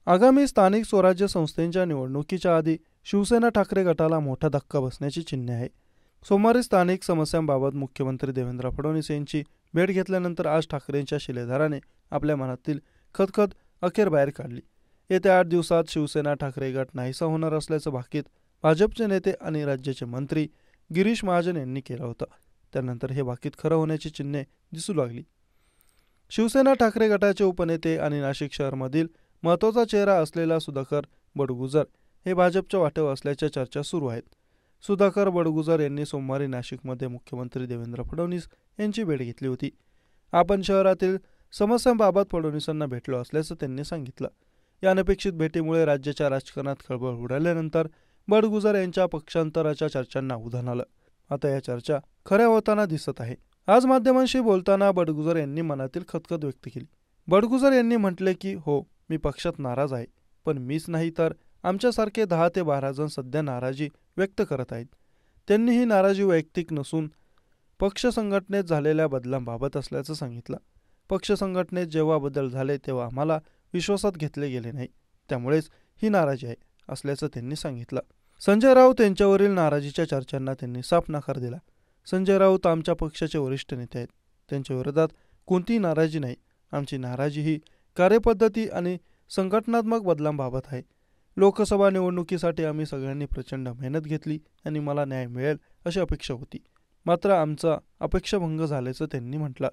आगामी स्थानिक स्वराज्य संस्थेच्या निवडणुकीच्या आधी शिवसेना ठाकरे गटाला मोठा धक्का बसण्याची चिन्हे आहे. सोमवारी स्थानिक समस्यांबाबत मुख्यमंत्री देवेंद्र फडणवीस यांची भेट घेतल्यानंतर आज ठाकरेंच्या शिलेदाराने आपल्या मनातील खदखद अखेर बाहेर काढली. येत्या 8 दिवसात शिवसेना ठाकरे गट नाहीसा होणार असल्याचं भाकीत भाजपचे नेते आणि राज्याचे मंत्री गिरीश महाजन यांनी केलं होतं. त्यानंतर हे भाकीत खरं होण्याची चिन्हे दिसू लागली. शिवसेना ठाकरे गटाचे उपनेते आणि नाशिक शहरामधील महत्त्वाचा चेहरा असलेला सुधाकर बडगुजर हे भाजपच्या वाटेवर असल्याच्या चर्चा सुरू आहेत. सुधाकर बडगुजर यांनी सोमवारी नाशिकमध्ये मुख्यमंत्री देवेंद्र फडणवीस यांची भेट घेतली होती. आपण शहरातील समस्यांबाबत फडणवीसांना भेटलो असल्याचं त्यांनी सांगितलं. या अनपेक्षित भेटीमुळे राज्याच्या राजकारणात खळबळ उडाल्यानंतर बडगुजर यांच्या पक्षांतराच्या चर्चांना उधाण आलं. आता या चर्चा खऱ्या होताना दिसत आहे. आज माध्यमांशी बोलताना बडगुजर यांनी मनातील खदखद व्यक्त केली. बडगुजर यांनी म्हटले की हो, मी पक्षात नाराज आहे, पण मीच नाही तर आमच्यासारखे 10 ते 12 जण सध्या नाराजी व्यक्त करत आहेत. त्यांनी ही नाराजी वैयक्तिक नसून पक्ष संघटनेत झालेल्या बदलांबाबत असल्याचं सांगितलं. पक्ष संघटनेत जेव्हा बदल झाले तेव्हा आम्हाला विश्वासात घेतले गेले नाही, त्यामुळेच ही नाराजी आहे असल्याचं त्यांनी सांगितलं. संजय राऊत यांच्यावरील नाराजीच्या चर्चांना त्यांनी साफ नकार दिला. संजय राऊत आमच्या पक्षाचे वरिष्ठ नेते आहेत. त्यांच्या विरोधात कोणतीही नाराजी नाही. आमची नाराजी ही कार्यपद्धती आणि संघटनात्मक बदलांबाबत आहे. लोकसभा निवडणुकीसाठी आम्ही सगळ्यांनी प्रचंड मेहनत घेतली आणि मला न्याय मिळेल अशी अपेक्षा होती, मात्र आमचा अपेक्षाभंग झाल्याचं त्यांनी म्हटलं.